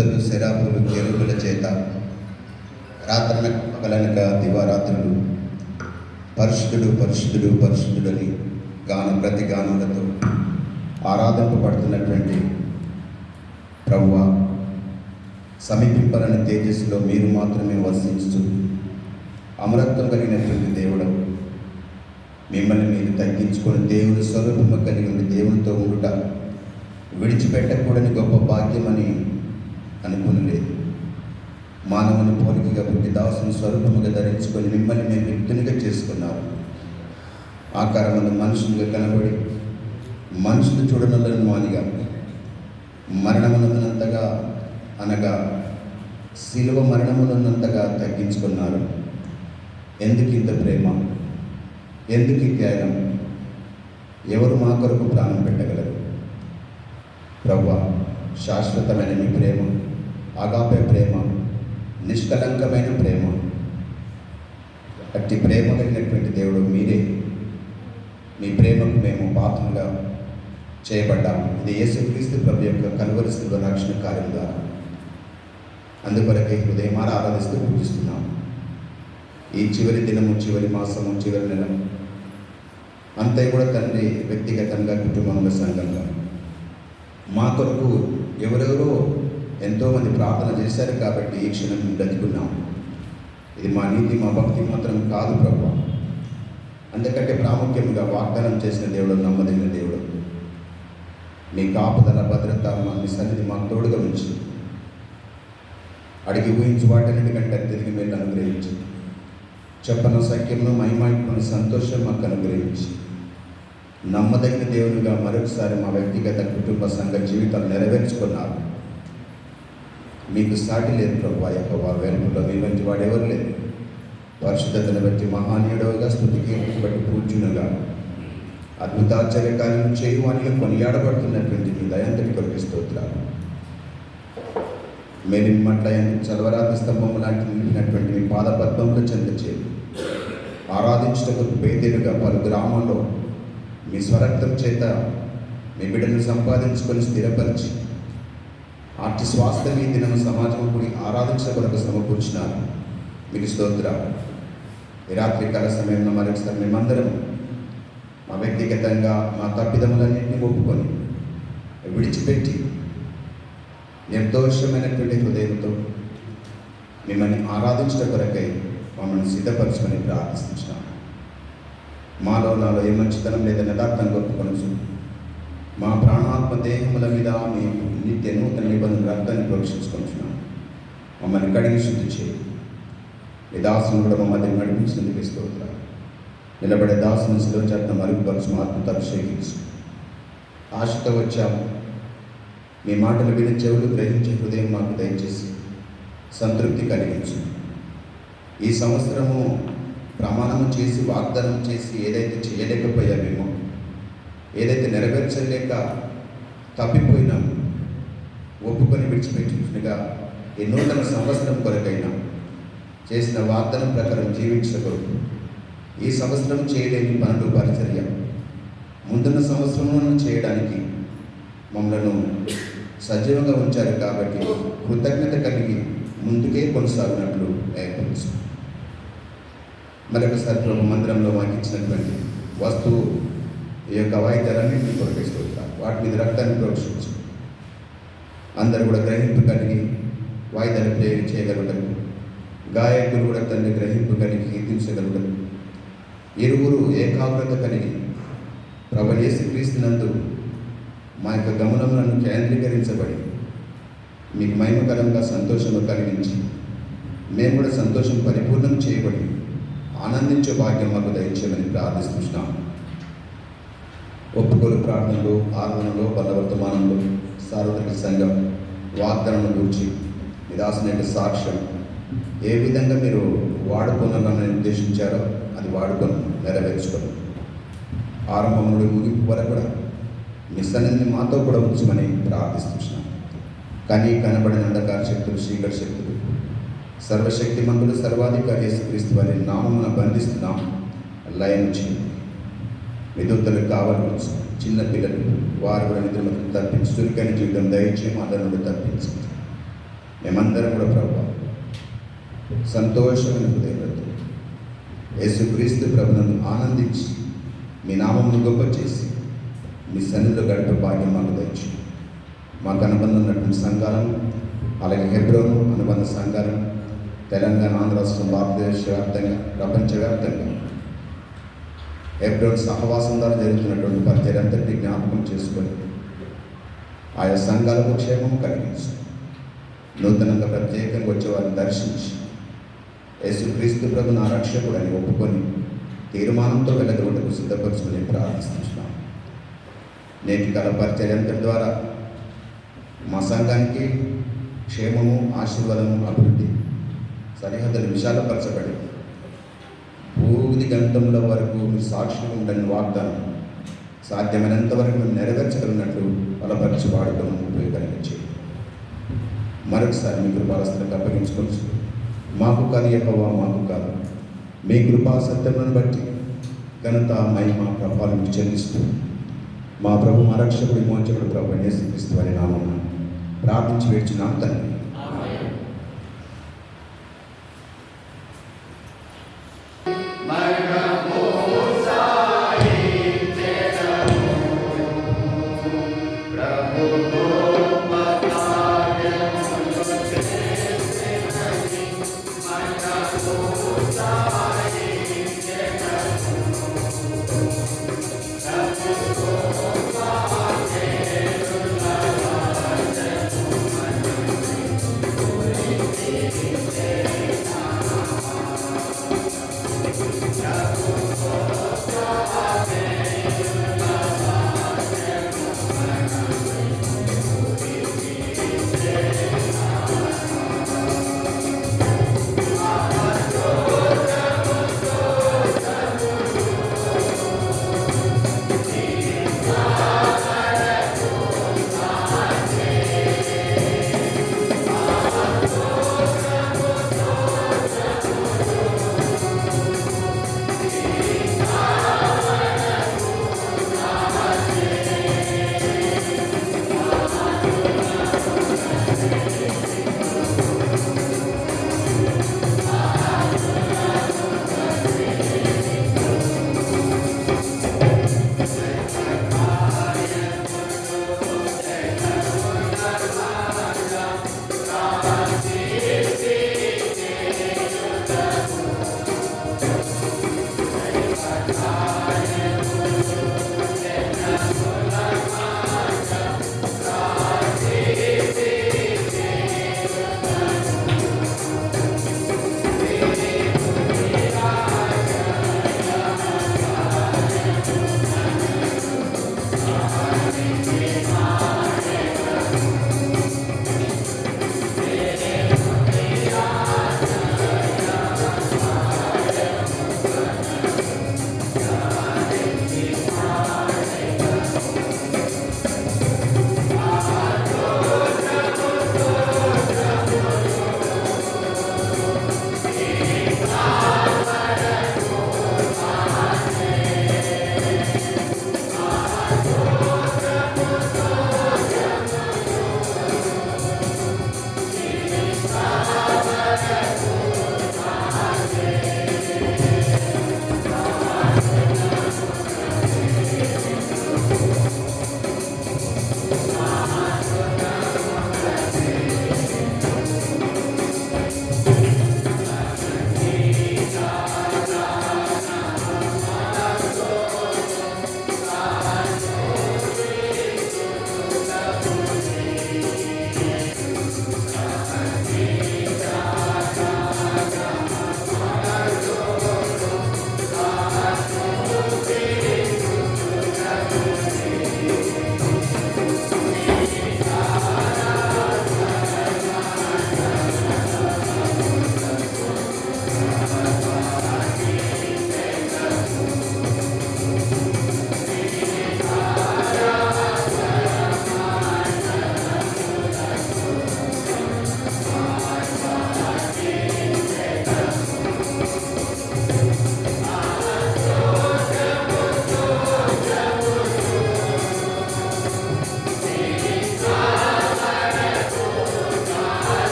దూతలు, శరాపులు, కెరూబుల చేత రాత్రన పగలనక దివారాత్రులు పరిశుద్ధుడు పరిశుద్ధుడు పరిశుద్ధుడని ప్రతి గానములతో ఆరాధింపబడుతున్నటువంటి ప్రభువా, సమీపింపరని తేజస్సులో మీరు మాత్రమే వసించు అమరత్వం కలిగినటువంటి దేవుడు, మిమ్మల్ని మీరు తగ్గించుకొని దేవుని స్వరూపము కలిగి ఉండి దేవునితో ఉండుట విడిచిపెట్టకూడని గొప్ప భాగ్యమని అనుకునలేదు. మానవుని పోలికగా పుట్టి దాసుని స్వరూపముగా ధరించుకొని మిమ్మల్ని మేము వ్యక్తునిగా చేసుకున్నారు. ఆకారమును మనుషులుగా కనబడి మనుషులు చూడనలను మానిగా మరణమునంతగా అనగా శిలువ మరణమునంతగా తగ్గించుకున్నారు. ఎందుకు ఇంత ప్రేమ? ఎందుకు ఈ త్యాగం? ఎవరు మా కొరకు ప్రాణం పెట్టగలరు? ప్రభువా, శాశ్వతమైన మీ ప్రేమ, అగాపే ప్రేమ, నిష్కలంకమైన ప్రేమ, అట్టి ప్రేమ కలిగినటువంటి దేవుడు మీరే. మీ ప్రేమకు మేము పాత్రలుగా చేయబడ్డాము. ఇది యేసుక్రీస్తు ప్రభు యొక్క కలువరి శిలువ రక్షణ కార్యం ద్వారా. అందుకొరకే హృదయమార ఆరాధిస్తూ పూజిస్తున్నాము. ఈ చివరి దినము, చివరి మాసము, చివరి నెల అంతే కూడా తండ్రి వ్యక్తిగతంగా, కుటుంబంగా, సంఘంగా మా కొరకు ఎవరెవరో ఎంతోమంది ప్రార్థన చేశారు కాబట్టి ఈ క్షణం బ్రతికున్నాం. ఇది మా నీతి, మా భక్తి మాత్రం కాదు ప్రభు. అందుకంటే ప్రాముఖ్యంగా వాగ్దానం చేసిన దేవుడు, నమ్మదగిన దేవుడు. మీ కాపుదల, భద్రత, మీ సన్నిధి మాకు తోడుగా ఉంచి అడిగి ఊహించి వాటన్నిటికంటే తిరిగి మీరు అనుగ్రహించి చెప్పన సఖ్యంలో మహిమాయుక్తమైన సంతోషం మాకు అనుగ్రహించి నమ్మదగిన దేవునిగా మరొకసారి మా వ్యక్తిగత, కుటుంబ, సంఘ జీవితాలు నెరవేర్చుకున్నారు. మీకు సాటి లేదు ప్రభు. ఆ యొక్క వారి వెలుపులో మీ వంటి వాడెవరు లేదు. పరిశుద్ధతను బట్టి మహానీయుడుగా, స్తుతికి బట్టి పూజ్యునుగా, అద్భుతాశ్చర్యకార్యం చేయువానిగా కొనియాడబడుతున్నటువంటి మీ దయంతటి కొరకు స్తోత్రాలు. మేలిని మట్ల చలవరాతి స్తంభం లాంటి నిలిపినటువంటి మీ పాదపద్మంలో చెందచేది ఆరాధించుటకు పేదలుగా పలు గ్రామాల్లో మీ స్వరక్తం చేత మీ బిడ్డను సంపాదించుకొని స్థిరపరిచి అట్టి స్వాస్థ్యం ఈ దినము సమాజం కూడి ఆరాధించడం కొరకు సమకూర్చినారు. మీకు స్తోత్రాలు. ఈ రాత్రి కాల సమయంలో మరొకసారి మేమందరం మా వ్యక్తిగతంగా మా తప్పిదములన్నింటినీ ఒప్పుకొని విడిచిపెట్టి నిర్దోషమైనటువంటి హృదయంతో మిమ్మల్ని ఆరాధించడం కొరకై మమ్మల్ని సిద్ధపరచుకొని ప్రార్థిస్తున్నాం. మాలో నాలో ఏ మంచితనం లేదని యథార్థంగా ఒప్పుకొనచ్చు. మా ప్రాణాత్మ దేహముల మీద మీ నిత్య నూతన నిబంధన రక్తాన్ని ప్రోక్షించుకుంటున్నాం. మమ్మల్ని కడిగి శుద్ధి చేయి. ఈ దాసును కూడా మమ్మల్ని నడిపించినందుకు స్తోత్రాలు. నిలబడే దాసుని శిలువ చేత మరుగుపరచు, ఆత్మతో అభిషేకించు. ఆశతో వచ్చాము. మీ మాటలు విని చెవులు గ్రహించే హృదయం మాకు దయచేసి సంతృప్తి కలిగించు. ఈ సంవత్సరము ప్రమాణము చేసి, వాగ్దానం చేసి ఏదైతే చేయలేకపోయామేమో, ఏదైతే నెరవేర్చలేక తప్పిపోయినామో ఒప్పుకొని విడిచిపెట్టినట్టుగా ఈ నూతన సంవత్సరం కొరకైనా చేసిన వాగ్దానం ప్రకారం జీవించకూడదు. ఈ సంవత్సరం చేయలేని పనులు, పరిచర్య ముందున్న సంవత్సరంలో చేయడానికి మమ్మలను సజీవంగా ఉంచారు. కాబట్టి కృతజ్ఞత కలిగి ముందుకే కొనసాగినట్లు ఏర్పరచు. మరొకసారి ప్రభు మందిరంలో మాకు ఇచ్చినటువంటి వస్తువు ఈ యొక్క వాయిద్యాలన్నింటినీ కొరకేస్తుంటారు. వాటి మీద రక్తాన్ని ప్రోక్షించు. అందరూ కూడా గ్రహింపు కలిగి వాయిద్యాలు ప్లే చేయగలగడం, గాయకులు కూడా తండ్రి గ్రహింపు కలిగి కీర్తించగలగడం, ఇరువురు ఏకాగ్రత కలిగి ప్రభు యేసుక్రీస్తునందు మా యొక్క గమనములను కేంద్రీకరించబడి మీకు మహిమకరంగా సంతోషము కలిగించి మేము కూడా సంతోషం పరిపూర్ణం చేయబడి ఆనందించే భాగ్యం మాకు దయచేయమని ప్రార్థిస్తున్నాం. ఒప్పుకోలు ప్రార్థనలు, ఆరాధనలో, బలవర్తమానంలో, సార్వత్రిక సంఘం వాగ్దానం గురించి నిదాసన సాక్ష్యం ఏ విధంగా మీరు వాడుకోవాలని ఉద్దేశించారో అది వాడుకొని నెరవేర్చుకోండి. ఆరంభం నుండి ముగింపు వరకు కూడా మీ సన్నిధిని మాతో కూడా ఉంచమని ప్రార్థిస్తున్నాం. కానీ కనబడిన అంధకార శక్తులు, చీకటి శక్తులు, సర్వశక్తి మంతులు, సర్వాధికారి యేసుక్రీస్తు వారి నామమున బంధిస్తున్నాం. లయం చేయండి. విధుత్తలకు కావాలని చిన్న పిల్లలు వారు కూడా నిద్రమతులు తప్పించి చురుకైన జీవితం దయచేయం. అందరి నుండి తప్పించండి. మేమందరం కూడా ప్రభు సంతోషమైన హృదయంతో యేసుక్రీస్తు ప్రభువును ఆనందించి మీ నామమును గొప్ప చేసి మీ సన్నిధిలో గడిపే భాగ్యం మాకు దయచు. మాకు అనుబంధం ఉన్నటువంటి సంఘాలను, అలాగే హెబ్రోను అనుబంధ సంఘాలను, తెలంగాణ, ఆంధ్ర రాష్ట్రం, భారతదేశ వ్యాప్తంగా, ప్రపంచవ్యాప్తంగా హెబ్రోన్ సహవాసం ద్వారా జరుగుతున్నటువంటి పరిచర్య అంతటి జ్ఞాపకం చేసుకొని ఆయా సంఘాలకు క్షేమం కలిగించి నూతనంగా ప్రత్యేకంగా వచ్చేవారిని దర్శించి యేసుక్రీస్తు ప్రభు నా రక్షకుడు అని ఒప్పుకొని తీర్మానంతో వెళ్ళగొట్టుకు సిద్ధపరచుకొని ప్రార్థిస్తున్నాం. నేటి కాల పరిచర్య అంతటి ద్వారా మా సంఘానికి క్షేమము, ఆశీర్వాదము, అభివృద్ధి సరిహద్దులు విశాలపరచబడి భూది గంటముల వరకు మీరు సాక్షిగా ఉండని వాగ్దానం సాధ్యమైనంత వరకు మేము నెరవేర్చగలిగినట్లు బలపరిచి వాడుకొని ఉపయోగించి మరొకసారి మీ కృపాలస్తులకు అప్పగించుకోవచ్చు. మాకు కాదు యెహోవా, మాకు కాదు, మీ కృపా సత్యములను బట్టి ఘనత, మహిమ, ప్రభావం చెల్లిస్తూ మా ప్రభు, మా రక్షకుడి, మోచకుడు ప్రభు యేసుక్రీస్తు వారి నామమున ప్రార్థించి వేడుచున్నాం తండ్రి.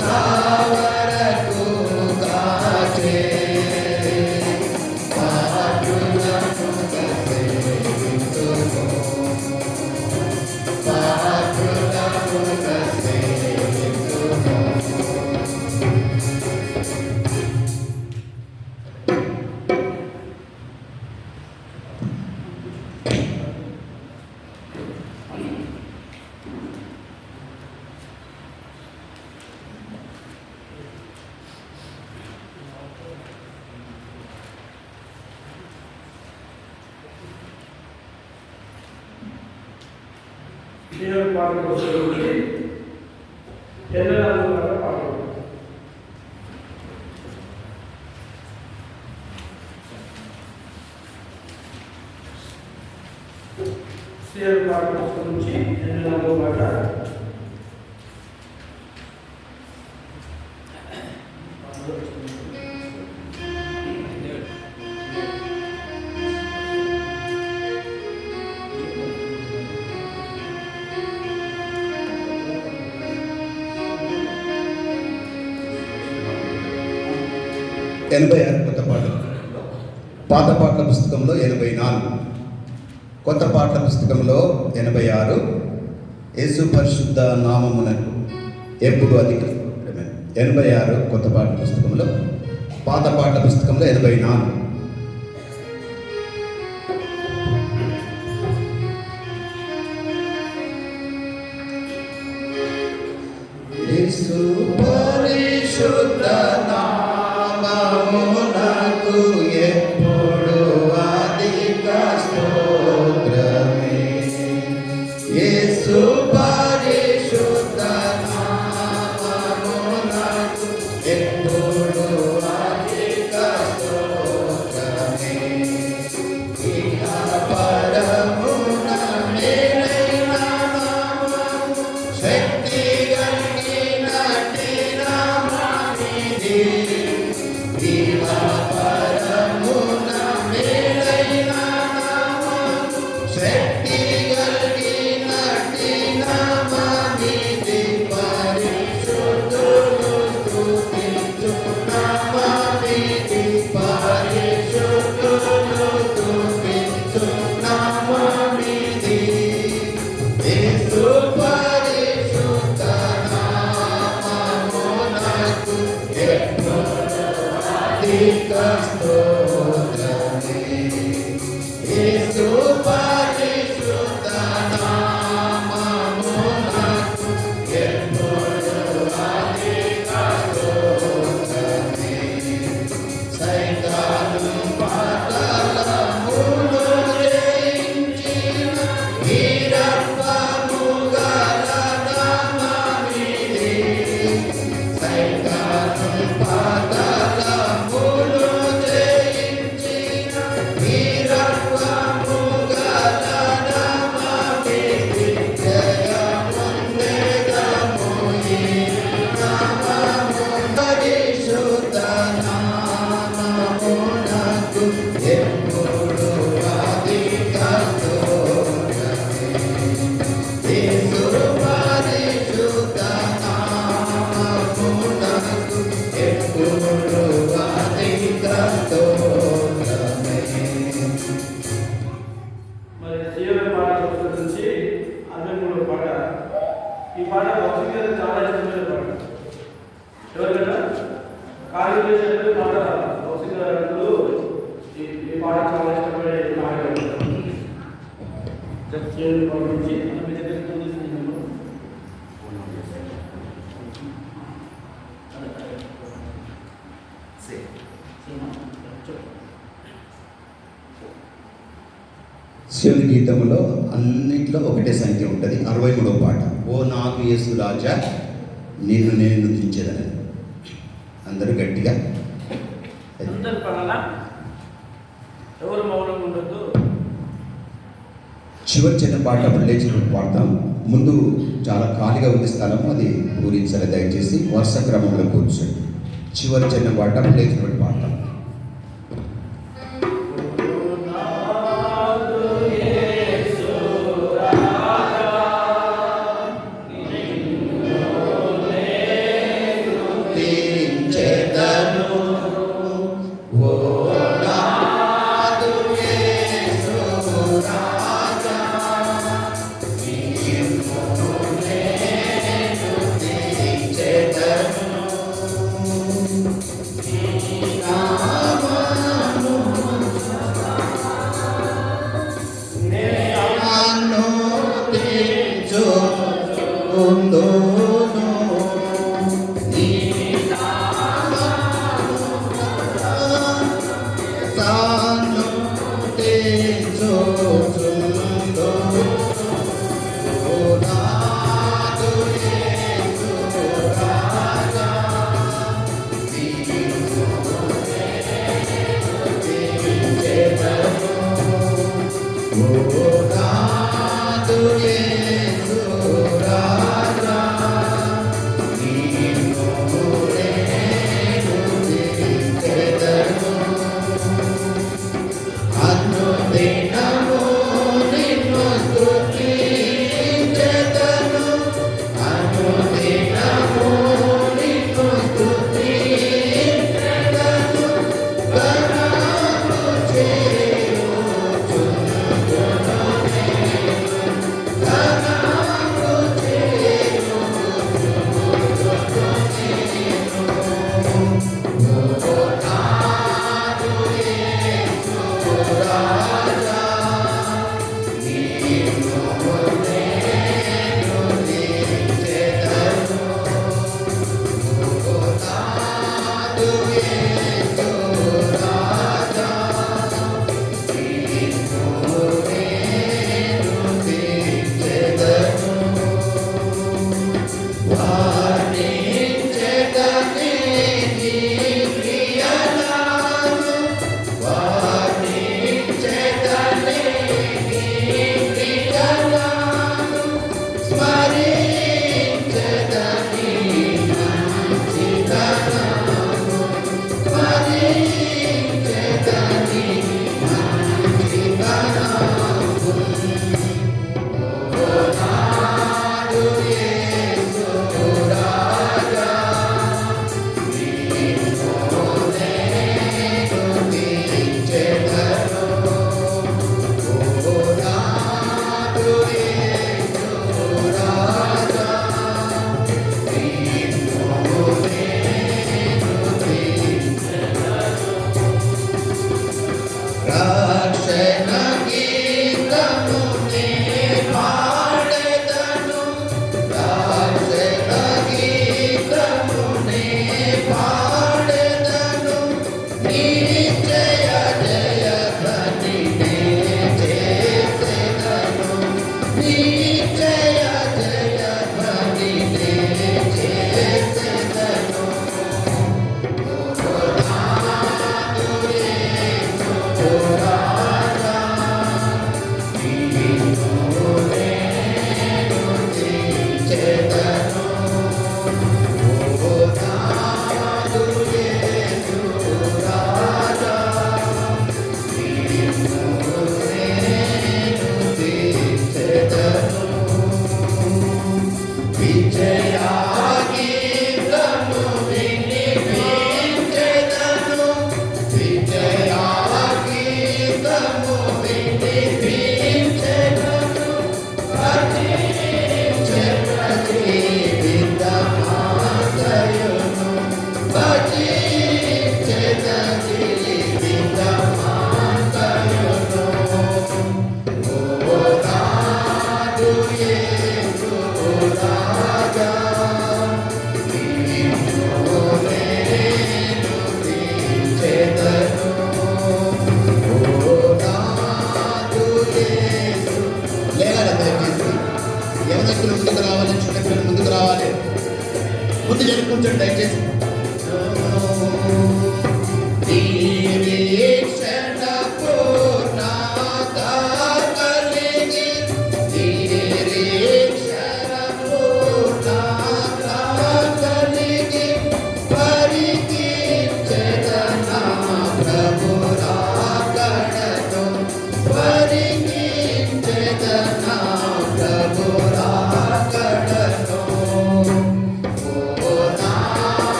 తావరకు కాచే పాపులను సేవింతుము పాపులను సేవింతుము. దేవుని పాటలు వస్తుంది ఎన్నో పాటలు దేవుని పాటల పుస్తకం నుంచి ఎన్నో పాట ఎనభై ఆరు కొత్త పాటలు. పాత పాటల పుస్తకంలో 84, కొత్త పాటల పుస్తకంలో 86. యేసు పరిశుద్ధ నామమునకు ఎప్పుడు అధిక 86 కొత్త పాటల పుస్తకంలో, పాత పాటల పుస్తకంలో 84. యేసు పరిశుద్ధ నామమునకు ఎప్పుడు అధిక స్తోత్రమే. యేసు పరిశుద్ధ నామమునకు ఎప్పుడు అధిక స్తోత్రమే. ఇహ పరమున మేలైన నామము, శక్తి కలిగినట్టి నామమిది. ఇహ పరమున మేలైన నామము, శక్తి కలిగినట్టి నామమిది. పరిశుద్ధులు స్తుతించు నామమిది. పరిశుద్ధులు స్తుతించు నామమిది. యేసు పరిశుద్ధ నామమునకు ఎప్పుడు అధిక స్తోత్రమే. యేసు పరిశుద్ధ నామమునకు ఎప్పుడు అధిక స్తోత్రమే. సైతాను పాతాళమును జయించిన వీరత్వము గల నామమిది. సైతాను పాతాళమును జయించిన వీరత్వము గల నామమిది. జయముందెదము ఈ నామము. పరిశుద్ధ నామమునకు ఎప్పుడు అధిక స్తోత్రమే. యేసు పరిశుద్ధ నామమునకు ఎప్పుడు అధిక స్తోత్రమే. మరి దేవుని పాట పుస్తకం నుంచి 63 పాట. ఈ పాట భక్తి చాలా ఇష్టమైన పాట. ఎవరికైనా ఖాళీ చేసేటప్పుడు పాట భక్తి ఈ పాట చాలా ఇష్టపడే పాట. దేవుని పాట నుంచి మీ దగ్గర తీసుకున్నాము. శివుని గీతంలో అన్నిట్లో ఒకటే సంఖ్య ఉంటుంది. 63వ పాట. ఓ నాకు యేసు రాజా నిన్ను నేను నుతించేదని. అందరూ గట్టిగా అందరు పడాలా, ఎవరు మౌనంగా ఉండొద్దు. చివరి చిన్న పాట అప్పుడు లేచి పాడతాం. ముందు చాలా ఖాళీగా ఉంది స్థలం, అది పూరించాలి. దయచేసి వరుస క్రమంలో కూర్చోండి. చివరి చిన్న పాట అప్పుడు లేచినప్పుడు పాడతాం. యేసు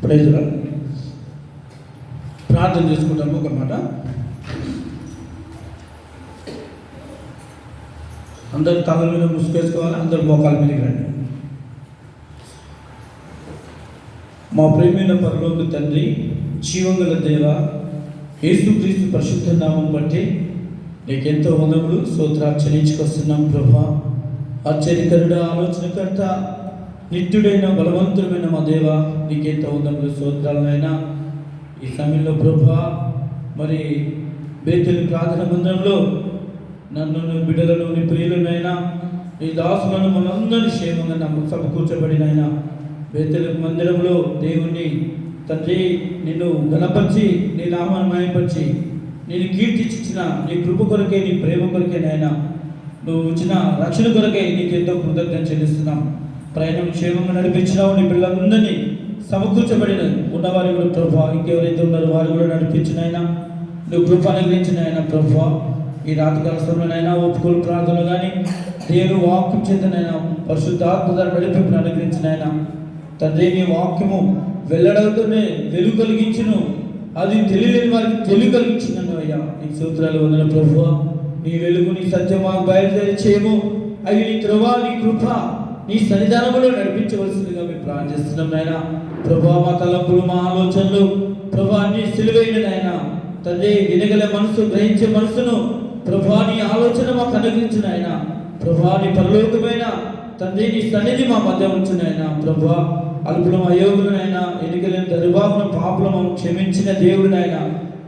ప్రైజ్ లార్డ్. ప్రార్థన చేసుకుంటాము ఒక మాట. అందరు తల మీద ముసుకేసుకోవాలి, అందరు మోకాల మీదకి రండి. మా ప్రేమైన పరలోక తండ్రి, జీవంగల దేవ, యేసుక్రీస్తు పరిశుద్ధ నామం బట్టి నీకెంతో వందములు స్తోత్రాలు చెల్లించుకొస్తున్నాం ప్రభా. ఆశ్చర్యకరుడ, ఆలోచనకర్త, నిత్యుడైన బలవంతుడైన మా దేవ, నీకెంతో వందములు స్తోత్రాలనైనా. ఈ సమయంలో ప్రభా, మరి బేతేలు ప్రార్థన మందిరంలో నన్ను బిడ్డలను నీ ప్రియులనైనా నీ దాసులను మనందరి క్షేమంగా సమకూర్చబడినైనా బేతేలు మందిరంలో దేవుణ్ణి తండ్రి నిన్ను గణపరిచి నీ నామాన్ని మహిమపరిచి నేను కీర్తించిన నీ కృప కొరకే, నీ ప్రేమ కొరకే నాయన, నువ్వు ఇచ్చిన రక్షణ కొరకే నీకెంతో కృతజ్ఞత చెల్లిస్తున్నాం. ప్రయాణం క్షేమంగా నడిపించినావు. నీ పిల్లలందరినీ సమకూర్చబడిన ఉన్నవారు కూడా ప్రభా, ఇంకెవరైతే ఉన్నారో వారు కూడా నడిపించినైనా నువ్వు కృప అనుగ్రహించినైనా ప్రభా. ఈ రాత్రికాల సమయంలోనైనా ఒప్పుకోలు ప్రార్థనలు కానీ దేవుడు వాక్యం చేతనైనా పరిశుద్ధాత్మ ద్వారా నడిపింపును అనుగ్రహించినైనా తండ్రి, నీ వాక్యము వెల్లడవుతూనే వెలుగు కలిగించును, అది తెలియలేని వారికి తెలుగు కలిగించినను అయ్యా. నీ సూత్రాలు వందల ప్రభువా. నీ వెలుగు, నీ సత్యం మాకు బయలుదేరి చేయము. అవి నీ త్రోవ, నీ కృప, నీ సన్నిధానంలో నడిపించవలసిందిగా మేము ప్రార్థిస్తున్నాం నాయన. ప్రభా, మా తలంపులు, మా ఆలోచనలు ప్రభా నీ సిలువైన నాయన తండ్రి, వినగల మనసు, గ్రహించే మనసును ప్రభా నీ ఆలోచన మాకు అనుగ్రహించిన ఆయన ప్రభా. నీ పరలోకమైన తండ్రి, నీ సన్నిధి మా మధ్య ఉంచిన ఆయన ప్రభా. అల్పులం, అయోగులనైనా, ఎన్నికలేని దరిబాబున పాపలను క్షమించిన దేవుడినైనా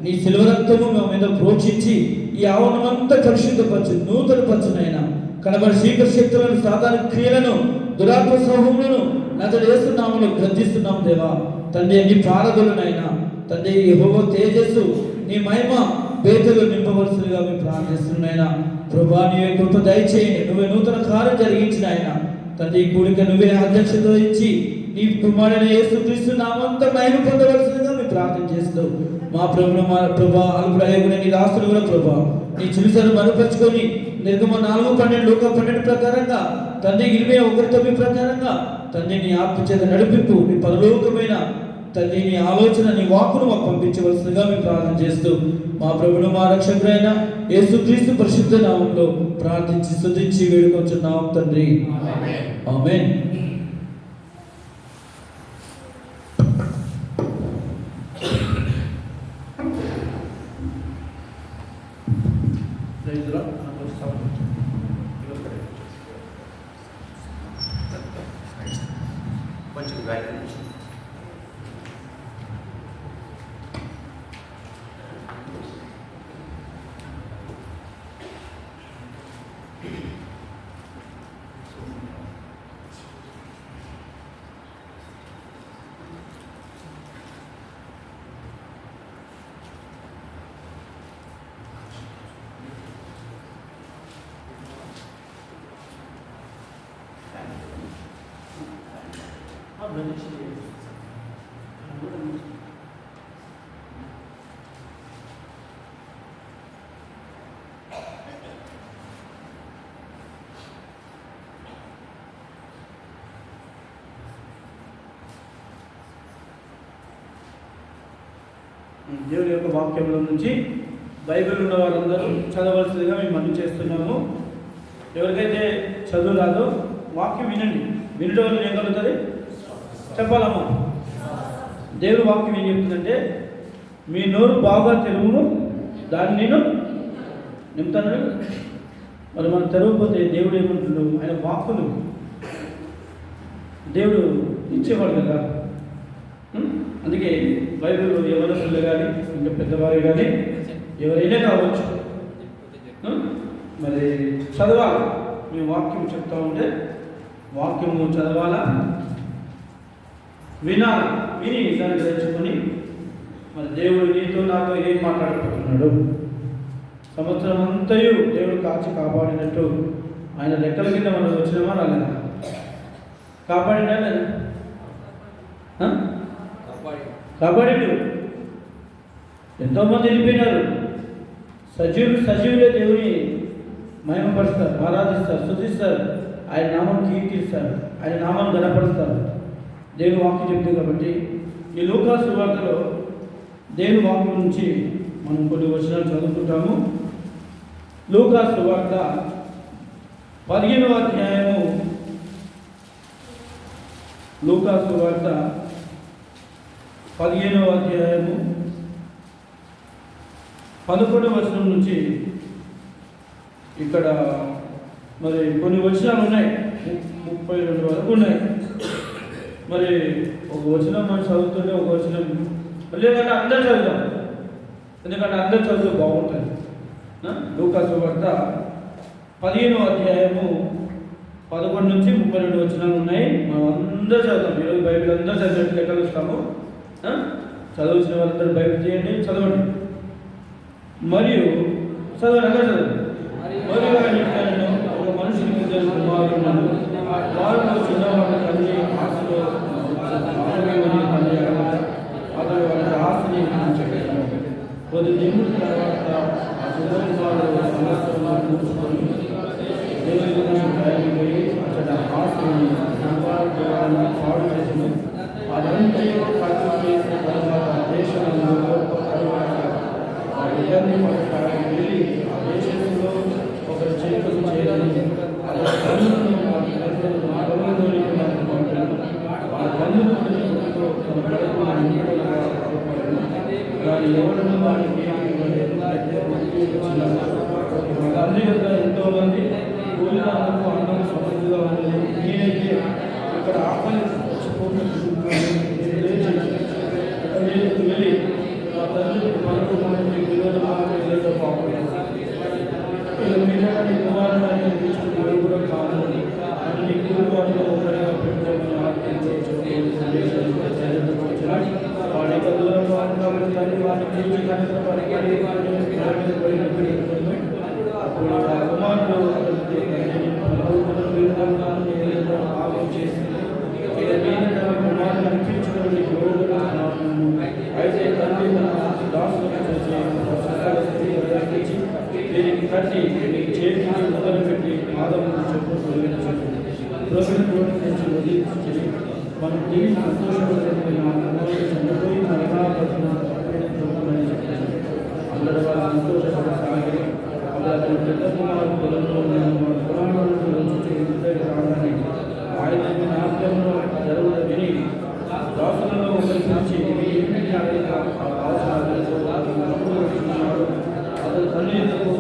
నీ శిలువ రక్తము మా మీద ప్రోక్షించి ఈ ఆవరణమంతా పరిశుద్ధపరచు, నూతనపరచునైనా. కనబడి శీకర శక్తులను, సాధారణ క్రియలను, దురాత్మ సమూహములను నజరేస్తు యేసునామములో గర్జిస్తున్నాం దేవా. తండ్రి, నీ పారదులనైనా తండ్రి, యెహోవా తేజస్సు, నీ మహిమ బేతలు నింపవలసిందిగా మేము ప్రార్థిస్తున్నాయినా ప్రభా. నీవే కృప దయచేయండి, నువ్వే నూతన కార్యం జరిగించిన ఆయన తండ్రి. ఈ కూడిక నువ్వే అధ్యక్షత వహించి నీ కుమారుడైన యేసుక్రీస్తు నామంతా మహిమ పొందవలసిందిగా మేము ప్రార్థన చేస్తూ మా ప్రభువును, మా ప్రభా అల్పుడు అయ్యకునే నీ దాసులు కూడా ప్రభా నీ చిలుసను మనుపరుచుకొని నిర్గమ 4:12 లోక 12 ప్రకారంగా తండ్రి, 21:9 ప్రకారంగా తండ్రి నీ ఆత్మ చేత నడిపింపు, నీ పరలోకమైన తండ్రి నీ ఆలోచన, నీ వాక్కును మాకు పంపించవలసిందిగా మేము ప్రార్థన చేస్తూ మా ప్రభువును, మా రక్షకుడైన యేసుక్రీస్తు పరిశుద్ధ నామంలో ప్రార్థించి స్తుతించి వేడుకొంచున్నాం తండ్రి. ఆమేన్. కొంచెం వ్యాల్యూ దేవుని యొక్క వాక్యంలో నుంచి బైబిల్ ఉన్న వారందరూ చదవలసిందిగా మేము మనం చేస్తున్నాము. ఎవరికైతే చదువు రాదో వాక్యం వినండి. వినడం వల్ల ఏం కలుగుతుంది చెప్పాలమ్మా. దేవుని వాక్యం ఏం చెప్తుందంటే, మీ నోరు బాగా తెరువును, దాన్ని నేను నింపుతాను. మరి మనం తెరవకపోతే దేవుడు ఏమంటున్నాడు? ఆయన వాక్కులు దేవుడు ఇచ్చేవాడు కదా. అందుకే బైబిల్లో యవనస్తులు కానీ ఇంకా పెద్దవారు కానీ ఎవరైనా కావచ్చు, మరి చదవాలి. మేము వాక్యం చెప్తా ఉంటే వాక్యము చదవాలా, వినాలి. విని దాన్ని గ్రహించుకొని మరి దేవుడు నీతో నాతో ఏం మాట్లాడుకుంటున్నాడు, సంవత్సరం అంతయు దేవుడు కాచి కాపాడినట్టు ఆయన రెక్కల కింద మనం వచ్చినామా రాలేదా? కాపాడినా లేదా? కాపాడాడు. ఎంతోమంది వెళ్ళిపోయినారు. సజీవులే దేవుని మహిమపరుస్తారు, ఆరాధిస్తారు, స్తుతిస్తారు, ఆయన నామం కీర్తిస్తారు, ఆయన నామాన్ని గణపరుస్తారు. దేవుని వాక్యం చెప్తుంది కాబట్టి ఈ లూకా సువార్తలో దేవుని వాక్యం నుంచి మనం కొన్ని వచనాలు చదువుకుంటాము. లూకా సువార్త 15వ అధ్యాయము, లూకా సువార్త 15వ అధ్యాయము 11వ వచనం నుంచి ఇక్కడ మరి కొన్ని వచనాలు ఉన్నాయి, 32 వరకు ఉన్నాయి. మరి ఒక వచనం మనం చదువుతుంటే ఒక వచనం లేదంటే అందరు చదువుతాం, ఎందుకంటే అందరు చదువు బాగుంటుంది. లూకా సువార్త 15వ అధ్యాయము 11 నుంచి 32 వచనాలు ఉన్నాయి. మనం అందరూ చదువుతాం. ఈరోజు బైబిల్ అందరూ చదివినట్టు లెక్క చూస్తాము. చదవచ్చిన వాళ్ళందరూ బైబిల్ చేయండి, చదవండి. మరియు చదవండి, అందరూ చదవండి. మరియు ఆయన చెప్పాను, ఒక మనుషునికి 2 కుమారులు, వారిలో చిన్నవాడు తండ్రి ఆస్తిలో అతడు వారి ఆస్తిని చెప్పాను. కొద్ది దిగుడు తర్వాత ఆ చిన్న కుమారుడు సంవత్సరం చూసుకొని పోయి అతడు ఆస్తిని సంపాదించాలని పాడు చేసిన అదంతా ఖర్చు చేసిన తర్వాత దేశంలో ఆ ఇబ్బంది పడటానికి వెళ్ళి ఆ దేశంలో ఒక చేతులు చేయాలని దాని ఎవరిని వారికి తండ్రి యొక్క ఎంతో మంది కూలిదారులకు అందరూ సమృద్ధిగా ఉన్నది. నేనైతే ఇక్కడ ఆకలి వెళ్ళి మా తండ్రి మనకు విరోధంగా కుమారుడు కూడా కాదు అని కుటుంబాన్ని ఒకరిగా పెట్టుకోమని వాడి దూరంలో తండ్రి వారిని తీర్చి కనుక అప్పుడు ఆ కుమారుడు పాపం చేసి కుమారుడు అనిపించుకొని అయితే తండ్రి దాసులకు దీనికి కట్టి చేతికి మొదలు పెట్టి పాదములు చెప్పు నుంచి వదిలించి మనం దీన్ని సంతోషపడిన చనిపోయి అందరూ వాళ్ళు సంతోషపడసాగి అతను పెద్ద కుమారు పొలంలో రావడానికి ఆయన నాట్యంలో జరుగుతుంది విని దాసులలో ఒకరి నుంచి అతను తల్లి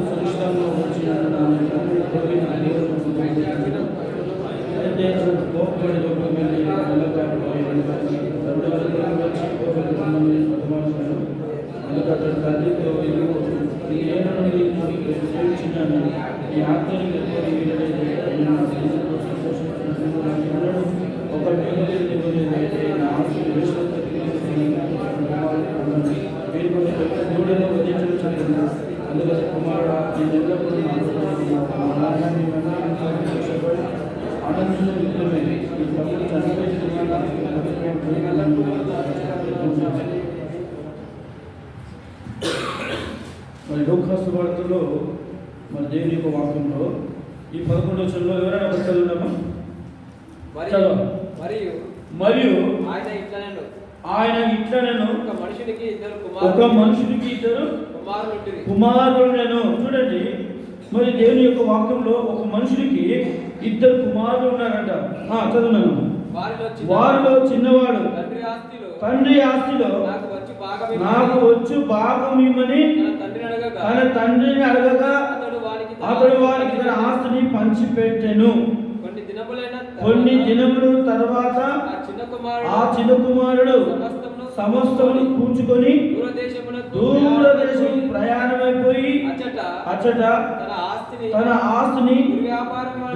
సంస్థలో వచ్చిన అయితే కోపడి వెళ్ళి అందుకని తల్లితో సేవించినాను ఈ ఆత్మని ఒక అయితే నా ఆస్తి దూడలో వదిలించడం. అందుకని కుమారుడు నేను ఎల్లప్పుడూ ఆనందంలో విఫలమైంది. ఈ తమ్ముడు చనిపోయిన మరి లూకా సువార్తలో మరి దేవుని యొక్క వాక్యంలో ఈ 11వ వచనంలో ఎవరైనా చదువున్నామా? మరియు ఆయన ఇట్లనెను ఒక మనుషునికి ఇద్దరు కుమారులను. చూడండి, మరి దేవుని యొక్క వాక్యంలో ఒక మనుషుడికి 2 కుమారులు ఉన్నారంట. చదువున్నాను. వారిలో చిన్నవాడు తండ్రి ఆస్తిలో నాకు వచ్చు భాగం ఇమ్మని తన తండ్రిని అడగగా అతడు వారికి తన ఆస్తిని పంచిపెట్టెను. కొన్ని దినములు తర్వాత ఆ చిన్న కుమారుడు సమస్తమును కూర్చుకొని దూరదేశం ప్రయాణమైపోయి అచ్చట తన ఆస్తిని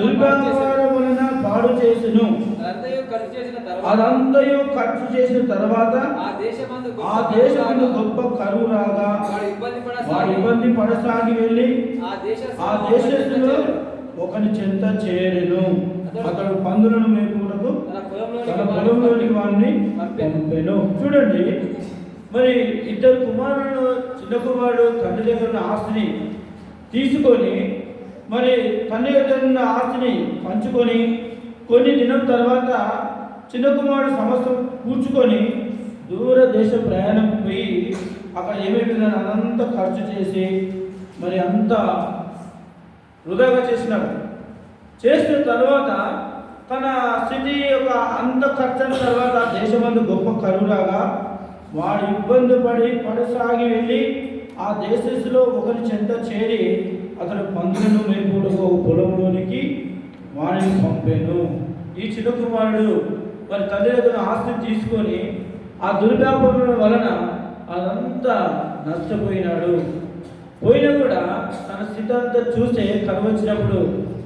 దుర్వ్యాపారం వలన పాడు చేసెను. అదంతయు ఖర్చు చేసిన తర్వాత ఆ దేశమందు గొప్ప కరువు రాగా వాడు ఇబ్బంది పడసాగి వెళ్ళి ఆ దేశంలో ఒకని చెంత చేరెను. అతడు పందులను మేపుటకు తన పొలంలోనికి వాడిని పంపెను. చూడండి, మరి 2 కుమారులు, చిన్న కుమారుడు తండ్రి దగ్గర ఉన్న ఆస్తిని తీసుకొని మరి తండ్రి దగ్గర ఉన్న ఆస్తిని పంచుకొని కొన్ని దినం తర్వాత చిన్న కుమారుడు సమస్తం కూర్చుకొని దూర దేశ ప్రయాణం పోయి అక్కడ ఏమైపోయిందని అదంతా ఖర్చు చేసి మరి అంతా వృధాగా చేసినాడు. చేసిన తర్వాత తన స్థితి యొక్క అంత ఖర్చు అయిన తర్వాత దేశమందు గొప్ప కరువులాగా వాడు ఇబ్బంది పడసాగి వెళ్ళి ఆ దేశంలో ఒకరి చెంత చేరి అతను పందులను మేపుడుగా ఒక పొలంలోనికి వాడిని పంపాను. ఈ చిన్న కుమారుడు మరి తల్లిదండ్రుల ఆస్తిని తీసుకొని ఆ దుర్వ్యాపారం వలన అదంతా నష్టపోయినాడు. పోయినా కూడా తన స్థితి అంతా చూస్తే కనవచ్చినప్పుడు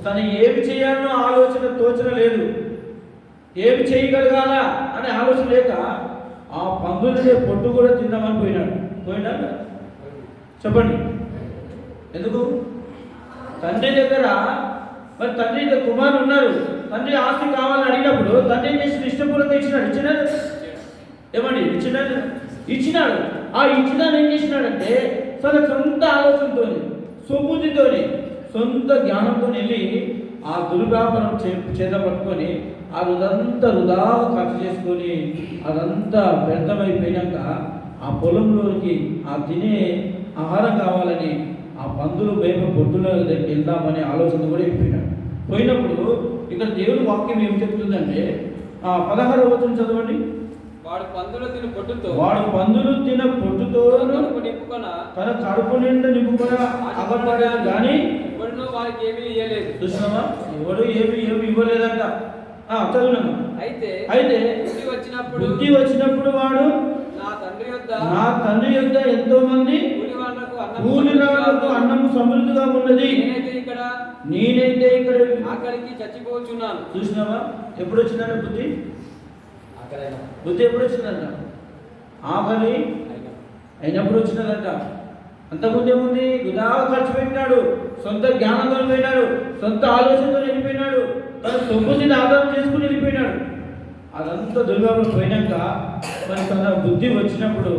తను ఏమి చేయాలనో ఆలోచన తోచన లేదు, ఏమి చేయగలగాలా అనే ఆలోచన లేక ఆ పందులనే పొట్టు కూడా తిందామని పోయినా చెప్పండి. ఎందుకు? తండ్రి దగ్గర మరి తండ్రి కుమారులు ఉన్నారు, తండ్రి ఆస్తి కావాలని అడిగినప్పుడు తండ్రి ఏం చేసి ఇష్టపూర్వకంగా ఇచ్చినాడు. ఏమండి? ఇచ్చినాడు. ఆ ఇచ్చినాడు ఏం చేసినాడంటే తన సొంత ఆలోచనతోని, సుబుద్ధితోని, సొంత జ్ఞానంతో వెళ్ళి ఆ దుర్వ్యాపారం చేత పట్టుకొని అదంతా వృధాగా ఖర్చు చేసుకొని అదంతా వ్యర్థమైపోయినాక ఆ పొలంలోకి ఆ తినే ఆహారం కావాలని ఆ పందులు మేప పొట్టుల దగ్గరికి వెళ్దామనే ఆలోచన కూడా వెళ్ళిపోయినాడు. పోయినప్పుడు ఇక్కడ దేవుని వాక్యం ఏం చెప్తుందంటే 16వ వచనం చదవండి. వాడు పందులు తిన పొట్టుతో తన కడుపు నిండా నింపుకొని అగపడాడు కానీ ఎవరినో వారికి ఏమీ ఇవ్వలేదు. చూసినామా? ఎవడు ఏమి ఇవ్వలేదంట. చదువునమ్మా. అయితే బుద్ధి వచ్చినప్పుడు వాడు నా తండ్రి యొద్ద ఎంతో మంది కూలివాళ్లకు అన్నము సమృద్ధిగా ఉన్నది, నేనైతే ఇక్కడ ఆకలికి చచ్చిపోతున్నాను. చూసినావా? ఎప్పుడు వచ్చిందంట బుద్ధి? ఎప్పుడు వచ్చిందంట? ఆకలి అయినప్పుడు వచ్చినదంట. అంతకుముందు ఏముంది? గుదాగా ఖర్చు పెట్టినాడు, సొంత జ్ఞానంతో వెళ్ళిపోయినాడు, సొంత ఆలోచనతో వెళ్ళిపోయినాడు, తన సొమ్ముని ఆధారం చేసుకుని వెళ్ళిపోయినాడు. అదంతా దుర్వ్యాపారం పోయినాక మరి తన బుద్ధి వచ్చినప్పుడు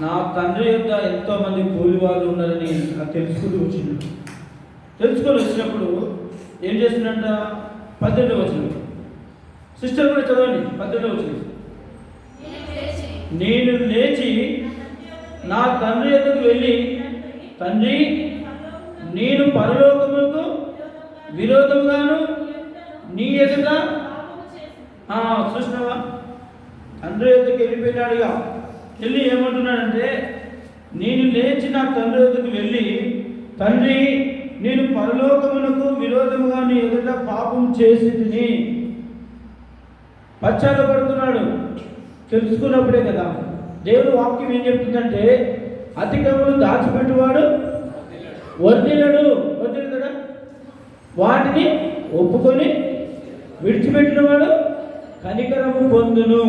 నా తండ్రి యొక్క ఎంతో మంది కూలి వాళ్ళు ఉన్నారని తెలుసుకొని వచ్చినప్పుడు ఏం చేసిందంట? 18వ వచనం. సిస్టర్ కూడా చదవండి. 18వ వచనం. నేను లేచి నా తండ్రి ఎదుగు వెళ్ళి, తండ్రి, నేను పరలోకములకు విరోధముగాను నీ ఎదుట చూసినావా? తండ్రి ఎదుగు వెళ్ళిపోయినాడుగా. వెళ్ళి ఏమంటున్నాడంటే, నేను లేచి నా తండ్రి ఎదుగు వెళ్ళి, తండ్రి, నేను పరలోకమునకు విరోధముగా నీ ఎదుట పాపం చేసి తిని పశ్చాత్తపడుతున్నాడు. తెలుసుకున్నప్పుడే కదా దేవుడు వాక్యం ఏం చెప్తుందంటే, అతిక్రమలు దాచిపెట్టువాడు వర్ధిల్లడు కదా, వాటిని ఒప్పుకొని విడిచిపెట్టినవాడు కనికరము పొందును.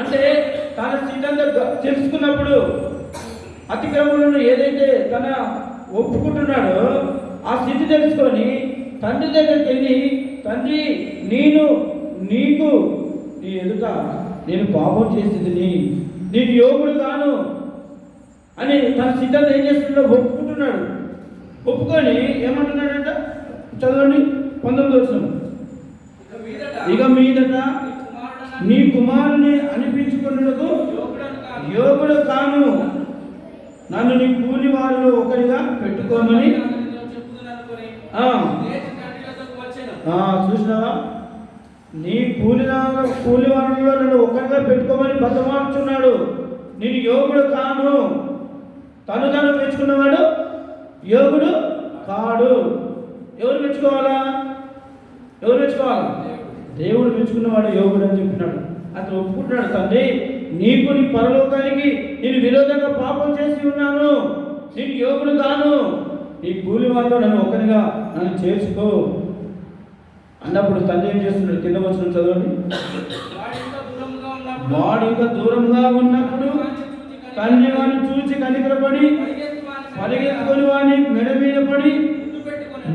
అంటే తన స్థితిగా తెలుసుకున్నప్పుడు అతిక్రమలను ఏదైతే తన ఒప్పుకుంటున్నాడో ఆ స్థితి తెలుసుకొని తండ్రి దగ్గరికి వెళ్ళి, తండ్రి, నీకు నీ ఎదుట నేను పాపం చేసేది, నీకు యోగుడు కాను అని తన స్థితిని ఏం చేస్తున్నాడో ఒప్పుకుంటున్నాడు. ఒప్పుకొని ఏమంటున్నాడంట? చదవండి 19వ వచనం. ఇక మీదట నీ కుమారుని అనిపించుకున్నకు యోగుడు కాను, నన్ను నీ కూలి వారిలో ఒకరిగా పెట్టుకోమని. చూసినావా? నీ కూలి వారిలో నన్ను ఒకరిగా పెట్టుకోమని బతమార్చున్నాడు. నేను యోగుడు కాను. తను మెచ్చుకున్నవాడు యోగుడు కాడు. ఎవరు మెచ్చుకోవాలా? దేవుడు మెచ్చుకున్నవాడు యోగుడు అని చెప్పినాడు. అతను ఒప్పుకుంటున్నాడు, తండ్రి, నీకు నీ పరలోకానికి నేను విరోధంగా పాపం చేసి ఉన్నాను, నేను యోగుడు కాను, నీ కూలి వాళ్ళు నన్ను ఒకరిగా నన్ను చేర్చుకో అన్నప్పుడు తండ్రి ఏం చేస్తున్నాడు? కింద వచ్చిన చదవండి. వాడు ఇంకా దూరంగా ఉన్నప్పుడు తండ్రి వాడిని చూచి కనికరపడి పరిగెత్తుకొని వాడిని మెడ మీద పడి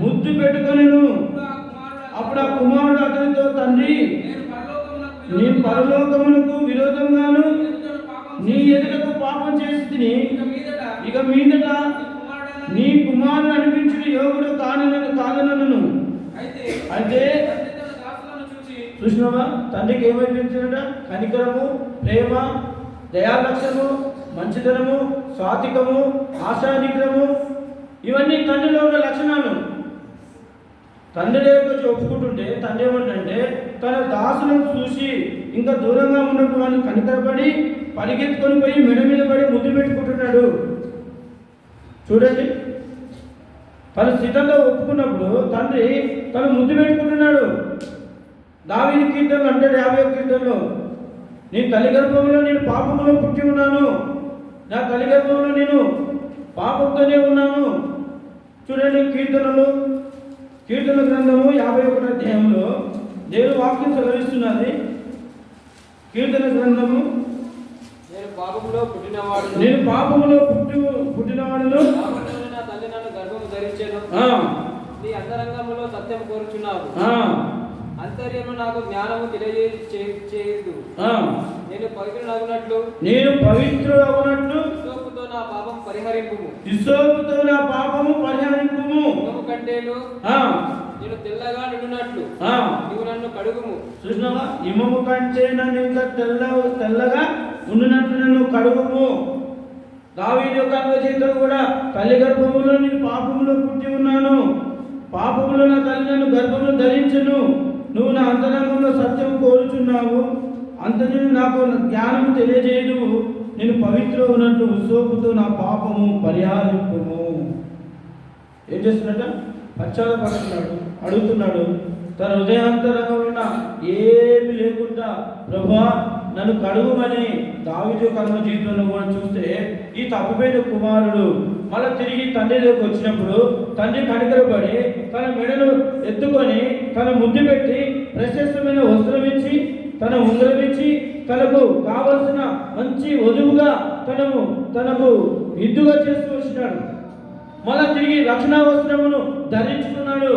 ముద్దు పెట్టుకొనెను. అప్పుడు ఆ కుమారుడు అతనితో, తండ్రి, నీ పరలోకమునకు విరోధంగాను నీ ఎదుటకు పాపం చేసి తిని ఇక మీదట నీ కుమారుడు అనిపించిన యోగుడు కాదనను. అయితే చూసినావా? తండ్రికి ఏమైపోయిందట? కనికరము, ప్రేమ, దయాలక్షణము, మంచితనము, సాత్వికము, ఆశానిగ్రహము, ఇవన్నీ తండ్రిలో ఉన్న లక్షణాలు. తండ్రి దగ్గరికి వచ్చి ఒప్పుకుంటుంటే తండ్రి ఏమంటే తన దాసులను చూసి ఇంకా దూరంగా ఉన్నట్టు వాళ్ళు కనికరపడి పరిగెత్తుకొని పోయి మెడ మీద పడి ముద్దు పెట్టుకుంటున్నాడు. చూడండి, తన స్థితంలో ఒప్పుకున్నప్పుడు తండ్రి తను ముద్దు పెట్టుకుంటున్నాడు. దావీదు కీర్తనలు అంటాడు 50వ కీర్తనలో, నేను తల్లి గర్భంలో నేను పాపంలో పుట్టి ఉన్నాను, నా తల్లి గర్భంలో నేను పాపంతోనే ఉన్నాను. చూడండి, కీర్తన గ్రంథము 51వ అధ్యాయంలో దేవుడు వాక్యం సెలవిస్తున్నది. కీర్తన గ్రంథము, నేను పాపములో పుట్టినవాడును, నా తల్లి నన్ను గర్భము ధరించెను. నీ అంతరంగములో సత్యం కోరుచున్నావు, అంతర్యము నాకు జ్ఞానము తెలియజేయదు. నేను పవిత్రుడగునట్లు హిస్సోపుతో నా పాపం పరిహరింపుము. హిమము కంటేను నేను తెల్లగా నిండునట్లు నీవు నన్ను కడుగుము. చూసినావా, హిమము కంటే నన్ను ఇంకా తెల్లగా ఉండినట్లు నన్ను కడుగుము. దావీదు యొక్క అన్వచేతుడు కూడా తల్లి గర్భములో నేను పాపములో పుట్టి ఉన్నాను, పాపములో నా తల్లి నన్ను గర్భంలో ధరించను. నువ్వు నా అంతరంగంలో సత్యం కోరుచున్నావు, అంతను నాకు జ్ఞానము తెలియజేయదు. నేను పవిత్ర ఉన్నట్టు సోపుతో నా పాపము పరిహారింపుము. ఏం చేస్తున్నట్ట? పశ్చాత్తపడుతున్నాడు, అడుగుతున్నాడు. తన హృదయాంతరంగంలో ఉన్న ఏమి లేకుండా ప్రభువా నన్ను కడుగుమని దావీదు కర్మ జీవితంలో కూడా చూస్తే ఈ తప్పిపోయిన కుమారుడు మళ్ళీ తిరిగి తండ్రి దగ్గరకు వచ్చినప్పుడు తండ్రి కనికరపడి తన మెడను ఎత్తుకొని తన ముద్దు పెట్టి ప్రశస్తమైన వస్త్రం ఇచ్చి తన ఉంగరం ఇచ్చి తనకు కావలసిన మంచి వధువుగా తనకు విద్దుగా చేస్తూ వచ్చినాడు. మళ్ళా తిరిగి రక్షణ వస్త్రమును ధరించుకున్నాడు.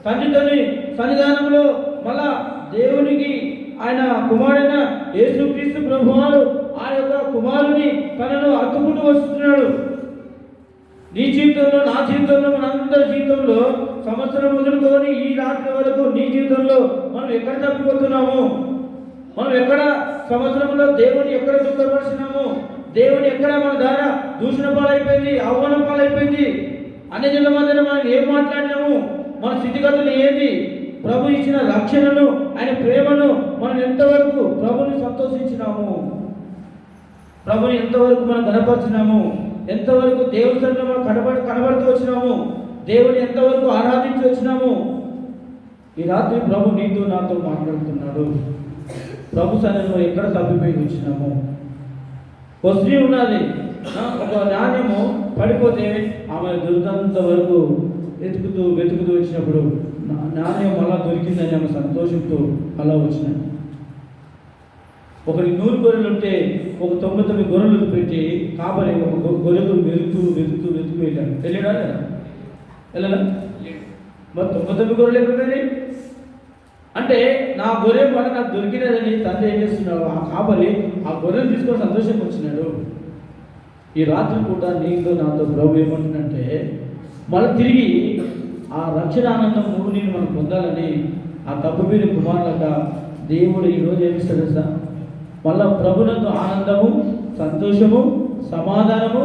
తండ్రితోని సన్నిధానంలో మళ్ళా దేవునికి ఆయన కుమారుడైన యేసుక్రీస్తు ప్రభువారు ఆ యొక్క కుమారుని తనను అత్తుకుంటూ వస్తున్నాడు. నీ జీవితంలో, నా జీవితంలో, మనందరి జీవితంలో సంవత్సరం మొదలుకొని ఈ రాత్రి వరకు నీ జీవితంలో మనం ఎక్కడ తప్పిపోతున్నాము? మనం ఎక్కడ సంవత్సరంలో దేవుని ఎక్కడ దుఃఖపరిచినాము? దేవుని ఎక్కడ మన ద్వారా దూషణ పాలైపోయింది, అవమానం పాలైపోయింది? అన్ని జనుల మధ్యన మనం ఏం మాట్లాడినాము? మన స్థితిగతులు ఏంది? ప్రభు ఇచ్చిన రక్షణను, ఆయన ప్రేమను మనం ఎంతవరకు ప్రభుని సంతోషించినాము? ప్రభుని ఎంతవరకు మనం గణపరిచినాము? ఎంతవరకు దేవుని సన్నిధిలో మనం కనబడుతూ వచ్చినాము? దేవుని ఎంతవరకు ఆరాధించి వచ్చినాము? ఈ రాత్రి ప్రభు నీతో నాతో మాట్లాడుతున్నాడు. ప్రభు సన్నిధిలో ఎక్కడ తప్పిపోయి వచ్చినాము? ఒక స్త్రీ ఉన్నది, ఒక నాణ్యము పడిపోతే ఆమె దొరికినంత వరకు వెతుకుతూ వచ్చినప్పుడు నాణ్యం అలా దొరికిందని ఆమె సంతోషంతో అలా వచ్చినాయి. ఒకరికి 100 గొర్రెలు ఉంటే ఒక 99 గొర్రెలు పెట్టి కాపరి ఒక గొర్రెలు వెతుకుతూ వెళ్ళాడు. వెళ్ళాడా లేదా? వెళ్ళదా? మరి 99 గొర్రెలు ఎక్కడున్నాయి అంటే నా గొర్రె పడ నాకు దొరికినదని తండ్రి ఏం చేస్తున్నాడు? ఆ కాపరి ఆ గొర్రెలు తీసుకొని సంతోషంగా వచ్చినాడు. ఈ రాత్రి పూట నీతో నాతో ప్రభు ఏమంటుందంటే మళ్ళీ తిరిగి ఆ రక్షణ ఆనందం నేను మనం పొందాలని ఆ తప్పుపీని కుమారులక దేవుడు ఈరోజు ఏమిస్తాడు సార్? మళ్ళా ప్రభునందు ఆనందము, సంతోషము, సమాధానము,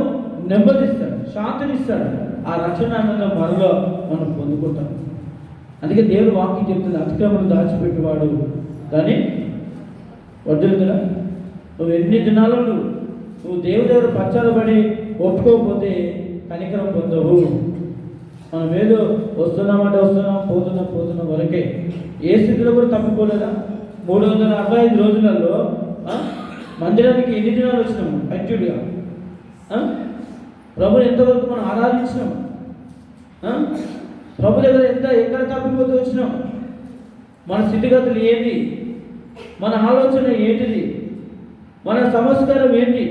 నెమ్మదిస్తాడు, శాంతినిస్తాడు. ఆ రక్షణ ఆనందం మనలో మనం పొందుకుంటాం. అందుకే దేవుడు వాక్యం చెప్తుంది, అతిక్రమను దాచిపెట్టేవాడు కానీ వడ్డులుగా నువ్వు ఎన్ని దినాలు నువ్వు దేవుడి దగ్గర పశ్చాత్తపడి ఒప్పుకోకపోతే కనికరం పొందవు. మనం ఏదో వస్తున్నాం పోతున్న వరకే. ఏ స్థితిలో కూడా తప్పిపోలేదా? 365 రోజులలో మందిరానికి ఎన్ని దినాలు వచ్చినాము కంటిన్యూగా? ప్రభు ఎంతవరకు మనం ఆరాధించినాము? ప్రభు దగ్గర ఎక్కడ తప్పిపోతూ వచ్చినాం? మన స్థితిగతులు ఏంటి? మన ఆలోచన ఏంటిది? మన సంస్కారం ఏంటి?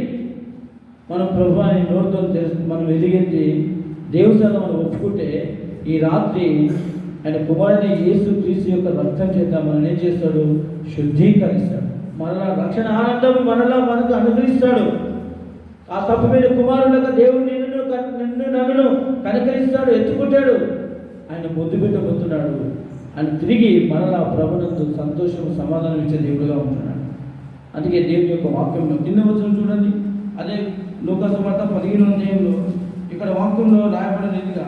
మనం ప్రభు అని నోటితో మనం ఎదిగింది దేవుని సన్నిధిలో మనం ఒప్పుకుంటే ఈ రాత్రి ఆయన కుమారుని యేసుక్రీస్తు యొక్క రక్తం చేత మనం ఏం చేస్తాడు? శుద్ధీకరిస్తాడు. మనలా రక్షణ ఆనందం మనకు అనుగ్రహిస్తాడు. ఆ తప్పుమైన కుమారులకు దేవుడు నిన్ను నన్ను కనికరిస్తాడు, ఎత్తుకుంటాడు, ఆయన ముద్దు పెట్టబోతున్నాడు. ఆయన తిరిగి మనలా ప్రభునందు సంతోషం, సమాధానం ఇచ్చే దేవుడుగా ఉంటున్నాడు. అందుకే దేవుని యొక్క వాక్యంలో కింద వచ్చిన చూడండి, అదే లూకాసు వార్త 15వ అధ్యాయంలో ఇక్కడ వాక్యంలో రాయబడిన రీతిగా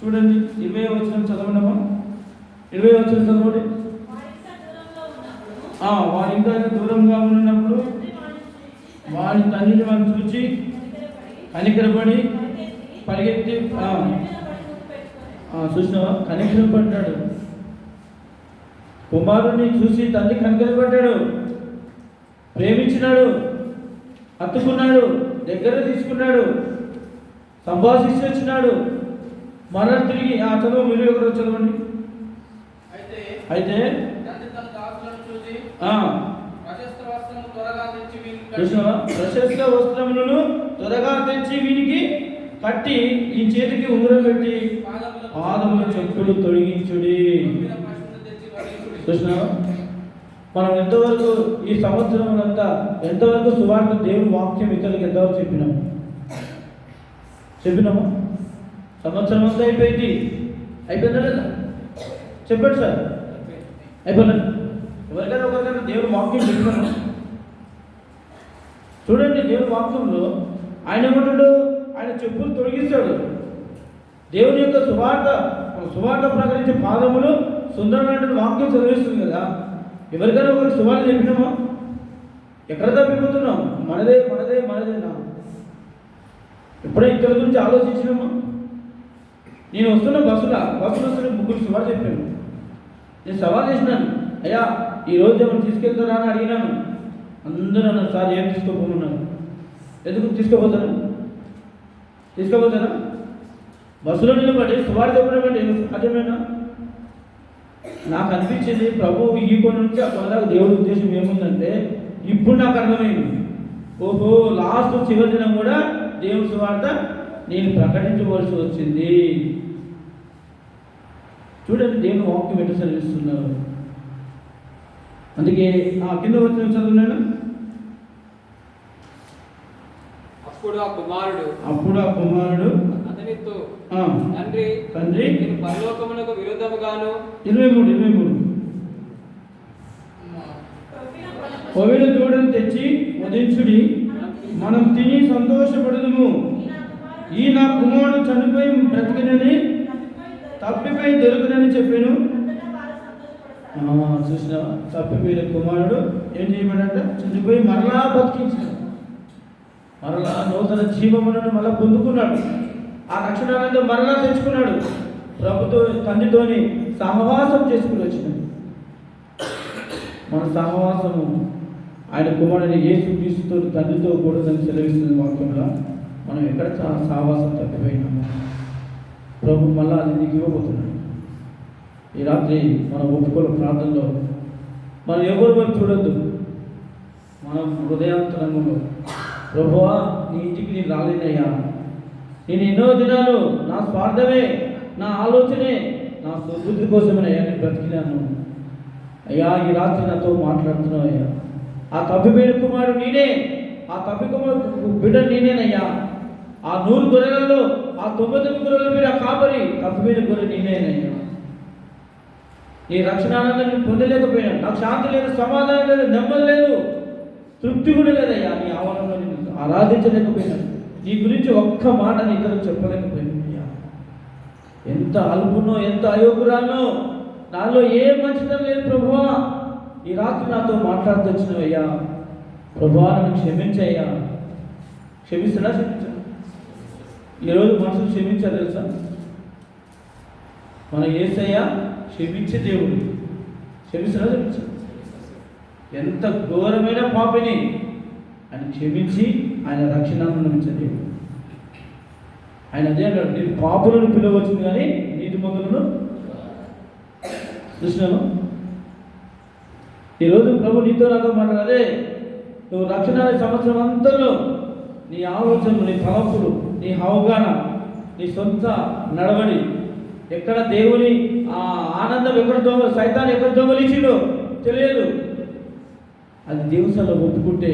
చూడండి. 20వ వచనం చదవడమా? 20వ వచనం చదవండి. వారి ఇంకా దూరంగా ఉన్నప్పుడు వారి తండ్రిని వారు చూచి కనికరపడి పరిగెత్తి చూసినావా, కనికరపడ్డాడు. కుమారుడిని చూసి తండ్రి కనికరపడ్డాడు, ప్రేమించినాడు, హత్తుకున్నాడు, దగ్గర తీసుకున్నాడు, సంభాషించి వచ్చినాడు. మరలా తిరిగి చదువు, మీరు ఒకరు చదవండి. అయితే ప్రశస్త వస్త్రములను త్వరగా తెచ్చి వీనికి కట్టి ఈ చేతికి ఉంగరం పెట్టి పాదముల చెప్పులు తొలగించుడి. చూసినావా, మనం ఎంతవరకు ఈ సంవత్సరం అంతా ఎంతవరకు సువార్త దేవుని వాక్యం ఇతరులకు ఎంతవరకు చెప్పినాము? సంవత్సరం అంతా అయిపోయిందా లేదా? చెప్పండి సార్, అయిపోయిందా? ఎవరికైనా ఒకరికైనా దేవుని వాక్యం చెప్పినాము. చూడండి, దేవుని వాక్యంలో ఆయన ఏమంటాడు? ఆయన చెప్పులు తొలగిస్తాడు. దేవుని యొక్క సువార్త ప్రకటించే పాదములు సుందరమైన వాక్యం చదివిస్తుంది కదా. ఎవరికైనా ఒకరికి సువార్త చెప్పినామా? ఎక్కడ తప్పిపోతున్నాం? మనదేనా? ఎప్పుడైనా ఇతరుల గురించి ఆలోచించినామా? నేను వస్తున్న బస్సులో ముగ్గురు సువార్త చెప్పాను. నేను సవాల్ చేసినాను, అయ్యా ఈరోజు ఏమైనా తీసుకెళ్తారా అని అడిగినాను. అందరూ అన్నారు, సార్ ఏం తీసుకోపోమన్నారు. ఎందుకు తీసుకోపోతారా? బస్సులో నిలబడి సువార్త చెప్పడం సాధ్యమేనా? నాకు అనిపించింది, ప్రభు ఈ కొన్ని నుంచి ఆ కొనదాకా దేవుడి ఉద్దేశం ఏముందంటే, ఇప్పుడు నాకు అర్థమైంది. ఓహో, లాస్ట్ చివరి దినం కూడా దేవుడి సువార్త నేను ప్రకటించవలసి వచ్చింది. చూడండి, దేవుని వాక్యం ఎట్లా చదివిస్తున్నారు. అందుకే కింద వచ్చిన చదువున్నాను. అప్పుడు ఆ కుమారుడు అతనితో, తండ్రి నేను పరలోకమునకు విరోధముగాను 23 కోవిల దూడను తెచ్చి వధించుడి, మనం తిని సంతోషపడదుము. ఈ నా కుమారుడు చనిపోయి బ్రతికినని, తప్పిపోయి దొరుకునని చెప్పాను. చూసిన తప్పిపోయిన కుమారుడు ఏం చేయమనంట? చనిపోయి మరలా బతికించాడు, మరలా నూతన జీవములను మళ్ళా పొందుకున్నాడు. ఆ రక్షణానందం మరలా తెచ్చుకున్నాడు. ప్రభుతో తండ్రితోని సహవాసం చేసుకుని వచ్చినాడు. మన సహవాసము ఆయన కుమారుని యేసుక్రీస్తుతో తండ్రితో కూడా దాన్ని సెలవిస్తున్న వాక్యంలో మనం ఎక్కడ సహవాసం తప్పిపోయినాము. ప్రభు మళ్ళా అది నీకు ఇవ్వబోతున్నాడు. ఈ రాత్రి మన ఒప్పుకోల ప్రార్థనలో మనం ఎవరి వైపు చూడొద్దు. మనం హృదయాంతరంగంలో, ప్రభువా నీ ఇంటికి నేను రాలేనయ్యా, నేను ఎన్నో దినాలు నా స్వార్థమే, నా ఆలోచనే, నా సుబుద్ధి కోసమేనయ్యా నేను బ్రతికినాను. అయ్యా ఈ రాత్రి నాతో మాట్లాడుతున్నావు అయ్యా. ఆ తప్పిపోయిన కుమారుడు నేనే, ఆ బిడ్డ నేనేనయ్యా. ఆ 100 గొర్రెలలో ఆ 99 గొర్రెల మీద కాపరి, తప్పిపోయిన గొర్రె నేనేనయ్యా. నీ రక్షణానందాన్ని పొందలేకపోయినా, నాకు శాంతి లేదు, సమాధానం లేదు, నెమ్మది లేదు, తృప్తి కూడా లేదయ్యా. నీ ఆవరణలో నేను ఆరాధించలేకపోయినా, నీ గురించి ఒక్క మాట నీ ఇతరులకు చెప్పలేకపోయినా. ఎంత అల్పునో, ఎంత అయోగ్యురాలనో, నాలో ఏ మంచిదనం లేదు ప్రభువా. ఈ రాత్రి నాతో మాట్లాడుతొచ్చినవయ్యా. ప్రభువా నన్ను క్షమించయ్యా. క్షమిస్తాడా? ఈరోజు మనుషులు క్షమించారు తెలుసా? మన యేసయ్యా క్షమించే దేవుడు. క్షమిస్తాడా? ఎంత ఘోరమైన పాపిని ఆయన క్షమించి ఆయన రక్షణను ఇచ్చే దేవుడు. ఆయన అదే అంటాడు, నేను పాపులను పిలవచ్చును కానీ నీతిమంతులను చూసినాను. ఈరోజు ప్రభు నీతో నాతో మాట్లాడదే, నువ్వు రక్షణ సంవత్సరం అంతలో నీ ఆలోచనలు, నీ తలంపులు, నీ అవగాహన, నీ సొంత నడవడి, ఎక్కడ దేవుని ఆనందం ఎక్కడ సైతాన్ని ఎక్కడ దొంగలించిండో తెలియదు. అది దేవుసలో ఒప్పుకుంటే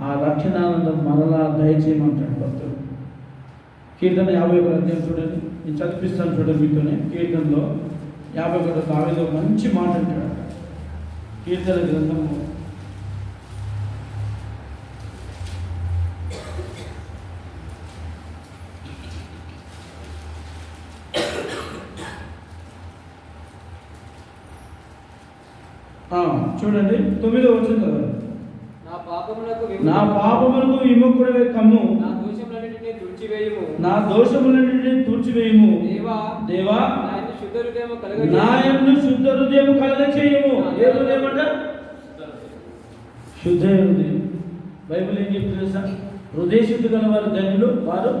ఆ రక్షణానందం మరలా దయచేయమంటాడు భక్తుడు. కీర్తన 51 అధ్యాయం చూడండి, నేను చదివిస్తాను చూడండి మీతోనే. కీర్తనలో 51 దావీదు మంచి మాట అంటాడు. కీర్తన గ్రంథము చూడండి 9వ వచనం చదవండి. నా పాపములకు నా పాపములకు విముఖుడవే కమ్ము, నా దోషములన్నిటిని తుడిచివేయుము. నా దోషములన్నిటిని తుడిచివేయుము. దేవా దేవా నా యందు శుద్ధ హృదయము నా కలుగజేయుము. యందు శుద్ధ హృదయం కలగచేయుము. ఏ హృదయం అంట? శుద్ధ హృదయం. బైబిల్ ఏం చెప్తుంది తెలుసా? హృదయ శుద్ధి గల వారు ధన్యులు, వారు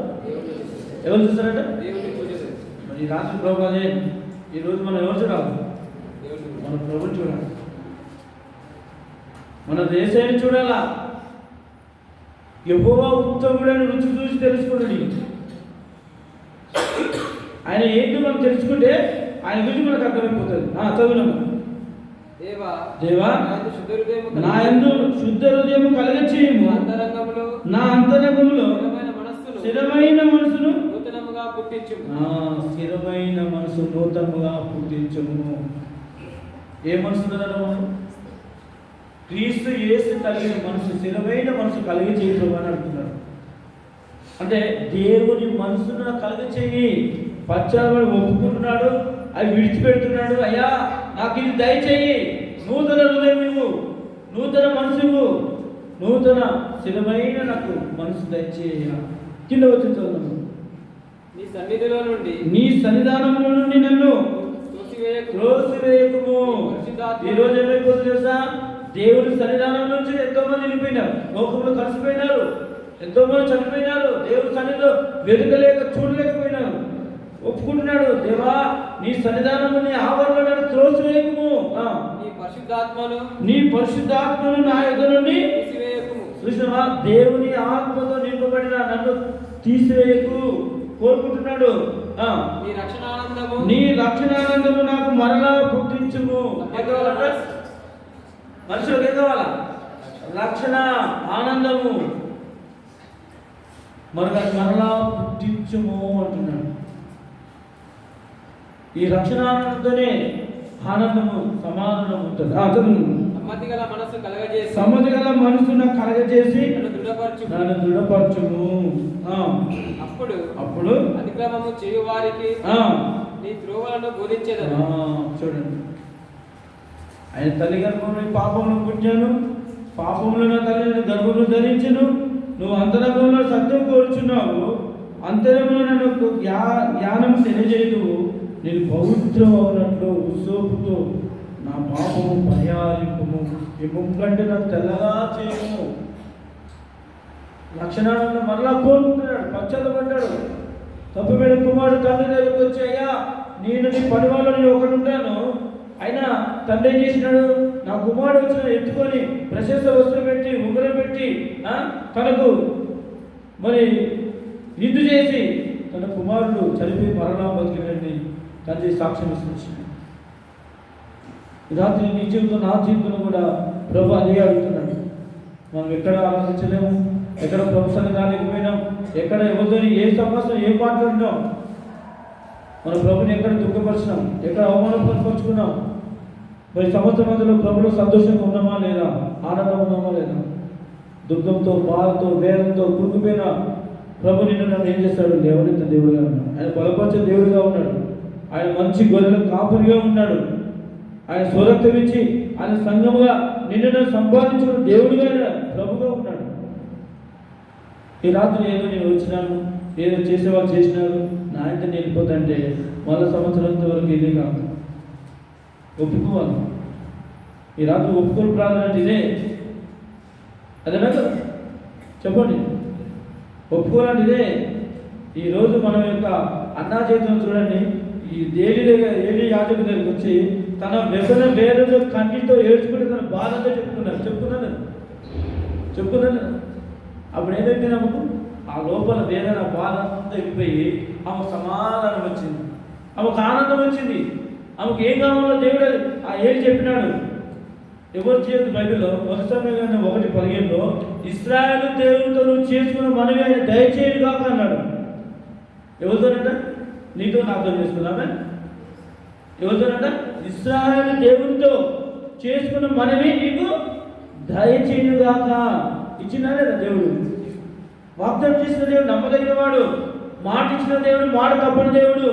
ఎవరు చూస్తారట? దేవుని పూజ చేస్తారు. మరి ఈ రాత్రి ప్రభు అదే ఈరోజు మనం ఎవరు చూడాలి? దేవుని పూజ. మన ప్రభుని చూడాలి, మన దేశాన్ని చూడాలా. యెహోవా ఉత్తముడని రుచి చూసి తెలుసుకోండి. ఆయన ఏంటి మనం తెలుసుకుంటే ఆయన గురించి మనకు అర్థమైపోతుంది. చదువునమ్మా. దేవా దేవా నా యందు శుద్ధ హృదయము నా యందు శుద్ధ హృదయము కలగచేయుము. అంతరంగములో నా అంతరంగములో స్థిరమైన మనస్సును స్థిరమైన మనసును నూతనముగా పుట్టించుము. స్థిరమైన మనసు నూతనముగా పుట్టించుము. ఏ మనసు కదా మనం? క్రీస్తు యేసు కలిగిన మనసు, స్థిరమైన మనసు కలిగి చేయడం అని అంటున్నాడు. అంటే దేవుని మనసును కలిగి చేయి. పశ్చాత్తాపడి ఒప్పుకుంటున్నాడు, అవి విడిచిపెడుతున్నాడు. అయ్యా నాకు ఇది దయచేయి, నూతన హృదయం ఇవ్వు, నూతన మనసు ఇవ్వు, నూతన స్థిరమైన నాకు మనసు దయచేయ. కింద వచ్చి చదువు. నీ సన్నిధిలో నుండి నీ సన్నిధానంలో నుండి నన్ను త్రోసివేయకుము. ఈరోజు ఏమైపోతుంది తెలుసా? దేవుడి సన్నిధానం నుంచి ఎంతో మంది వెళ్ళిపోయినారు, లోకంలో కలిసిపోయినారు, ఎంతో మంది చనిపోయినారు. దేవుడి సన్నిధిలో వెతకలేక చూడలేకపోయినారు. ఒప్పుకుంటున్నాడు, దేవా నీ సన్నిధానం నీ ఆవరణలో నన్ను త్రోసివేయకుము. నీ పరిశుద్ధాత్మను నా ఎదురు నుండి తీసివేయకుము. చూసినవా? దేవుని ఆత్మతో నింపబడిన నన్ను తీసివేయకు కోరుకుంటున్నాడు. నీ రక్షణానందము నీ రక్షణానందము నాకు మరలా పుట్టించుము. మనుషులకు ఏం కావాలా? రక్షణ, ఆనందము, మరలా పుట్టించుము అంటున్నాడు. ఈ రక్షణ ఆనందంతోనే ఆనందము, సమాధానం ఉంటుంది. సమ్మతి గల మనసు కలగజేసి సమ్మతి గల మనసు నాకు కలగజేసి నన్ను దృఢపరచుము. అప్పుడు అతిక్రమము చేయు వారికి నీ త్రోవలను బోధించేదను. చూడండి, ఆయన తల్లి గర్భంలో పాపంలో పుట్టాను, పాపంలో నా తల్లిని గర్భంలో ధరించను. నువ్వు అంతరంగంలో సత్యం కోరుచున్నావు, అంతరంగంలో నన్ను జ్ఞానం తెలియజేయదు. నేను పవిత్రం అవునట్లు ఉత్సోపుతో నా పాపము పరిహారింపుము, ఈ కంటే నాకు తెల్లగా చేయము. లక్షణాలను మరలా కోరుకుంటున్నాడు, పశ్చాత్తపడ్డాడు. తప్పు మీద కుమారుడు తండ్రి దగ్గరికి వచ్చి, అయ్యా నేను నీ పని వాళ్ళని ఒకటి ఉంటాను. అయినా తండ్రి ఏం చేసినాడు? నా కుమారుడు వచ్చిన ఎత్తుకొని ప్రశస్త వస్తువు పెట్టి ఉంగరం పెట్టి తనకు మరి నిందు చేసి తన కుమారుడు చనిపోయి మరణం బతికినని తండ్రి సాక్ష్యం ఇస్తున్నాడు. రాత్రి నీ జీవితం, నా జీవితంలో కూడా ప్రభు అదే అడుగుతున్నాడు. మనం ఎక్కడ ఆలోచించలేము, ఎక్కడ ప్రభుత్వాన్ని రాలేకపోయినాం, ఎక్కడ ఎవరితో ఏ సమస్య ఏం మాట్లాడినాం, మన ప్రభుని ఎక్కడ దుఃఖపరిచినాం, ఎక్కడ అవమానపరుచుకున్నాం. మరి సంవత్సరం మధ్యలో ప్రభులో సంతోషంగా ఉన్నామా లేదా? ఆనందం ఉన్నామా లేదా? దుఃఖంతో, బాధతో, వేదంతో కురుకుపోయిన ప్రభు నిన్ను నన్ను ఏం చేస్తాడు? లేవనెత్తిన దేవుడిగా ఉన్నాడు. ఆయన బలపరిచే దేవుడిగా ఉన్నాడు. ఆయన మంచి గొర్రెల కాపురిగా ఉన్నాడు. ఆయన స్వరక్తం ఇచ్చి ఆయన సంఘముగా నిన్ను సంపాదించిన దేవుడిగా ప్రభుగా ఉన్నాడు. ఈ రాత్రి ఏదో నేను వచ్చినాను, ఏదో చేసేవాళ్ళు చేసినారు, నా ఇంత నేను వెళ్ళిపోతుంటే మళ్ళీ సంవత్సరంతో వరకు ఇదే కాదు. ఒప్పుకోవాలి. ఈ రాత్రి ఒప్పుకోని ప్రార్థన అంటే ఇదే, అదేనా కదా? చెప్పండి, ఒప్పుకోవాలంటే ఇదే. ఈరోజు మనం యొక్క అన్నా చేతులను చూడండి. ఈ ఏలి యాజకు దగ్గరికి వచ్చి తన వ్యసన వేదతో కన్నీతో ఏడ్చుకుంటే తన బాధతో చెప్పుకున్నాను. అప్పుడు ఏదైతే నమ్మకు ఆ లోపల వేదన బాధ అంతా వెళ్ళిపోయి ఆమెకు సమాధానం వచ్చింది, ఆమెకు ఆనందం వచ్చింది. ఆమెకు ఏం కావాలో దేవుడు ఆ ఏలి చెప్పినాడు. ఎవరు చేయదు? బైబిల్లో 1 సమూయేలు 1:15 ఇశ్రాయేలు దేవునితో నువ్వు చేసుకున్న మనవి ఆయన దయచేయడు కాక అన్నాడు. ఎవరితోనంట? నీతో నాతో చేసుకున్నామే. ఎవరితోనంట? ఇశ్రాయేలు దేవునితో చేసుకున్న మనవి నీకు దయచేయడు కాక. ఇచ్చినా లేదా దేవుడు? వాగ్దానం చేసిన దేవుడు నమ్మదగిన వాడు, మాట ఇచ్చిన దేవుడు మాట తప్పని దేవుడు,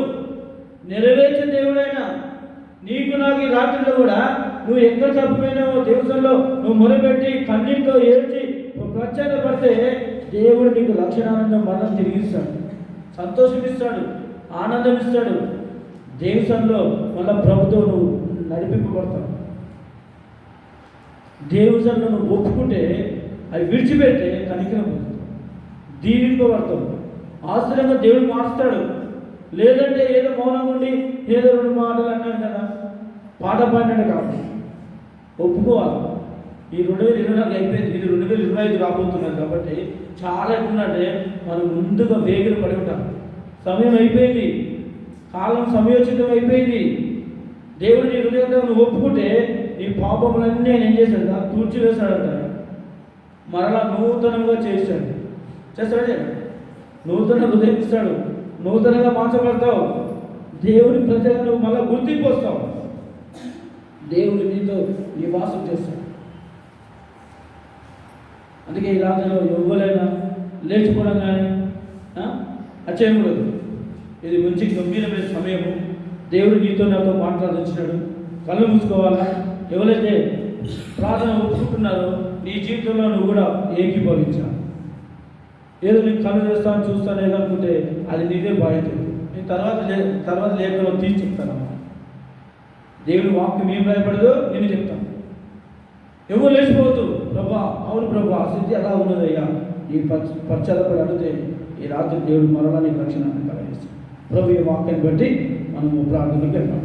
నెరవేర్చిన దేవుడు. అయినా నీకు నాకు ఈ రాత్రిలో కూడా నువ్వు ఎక్కడ తప్పిపోయినావో దేవసంలో నువ్వు మొదలుపెట్టి కన్నీటితో ఏడ్చి నువ్వు పడితే దేవుడు నీకు లక్షణానందం మరణం తిరిగిస్తాడు, సంతోషం ఇస్తాడు, ఆనందం ఇస్తాడు. దేవసంలో మళ్ళీ ప్రభుత్వం నువ్వు నడిపింపబడతావు. దేవుసంలో నువ్వు ఒప్పుకుంటే అవి విడిచిపెడితే కనికరం పొందుతావు, దీవింపబడతావు, ఆశ్చర్యంగా దేవుడు మారుస్తాడు. లేదంటే ఏదో మౌనంగా ఉండి ఏదో 2 మాటలు అన్నాడు కదా, పాట పాడినాడు కాబట్టి ఒప్పుకోవాలి. ఈ 2024 అయిపోయింది, ఇది 2025 రాబోతున్నది కాబట్టి చాలా ఎట్లుందంటే మనం ముందుగా వేగిర పడి ఉంటాం. సమయం అయిపోయింది, కాలం సమయోచితం అయిపోయింది. దేవుడు నీ హృదయంలో నువ్వు ఒప్పుకుంటే నీ పాపములన్నీ ఆయన ఏం చేశాడు, తూర్చివేశాడంట. మరలా నూతనంగా చేస్తాడే, నూతన హృదయం ఇస్తాడు, నూతనంగా మార్చబడతావు. దేవుని ప్రజలను నువ్వు మళ్ళీ గుర్తింపు వస్తావు. దేవుడు నీతో నివాసం చేస్తాడు. అందుకే ఈ రాత్రిలో ఎవరైనా లేచిపోవడం కానీ చేయకూడదు. ఇది మంచి గంభీరమైన సమయము. దేవుడు నీతో నాతో మాట్లాడుతున్నాడు. కళ్ళు మూసుకోవాలా. ఎవరైతే ప్రార్థన ఒప్పుకుంటున్నారో నీ జీవితంలో నువ్వు కూడా ఏకీభవించాలి. ఏదో నీకు కళ్ళు చేస్తాను చూస్తాను ఏదనుకుంటే అది నీదే బాధ్యత. నేను తర్వాత లేఖలో తీసి చెప్తాను. దేవుని వాక్యం ఏం భయపడదో నేను చెప్తాను. ఎవరు లేచిపోవద్దు. ప్రభా, అవును ప్రభా, స్థితి ఎలా ఉన్నదయ్యా, ఈ పశ్చాత్తపడి అడిగితే ఈ రాత్రి దేవుడు మరలా నీకు రక్షణ కలిగిస్తాడు. ప్రభు ఈ వాక్యాన్ని బట్టి మనము ప్రార్థనకు వెళ్తాం.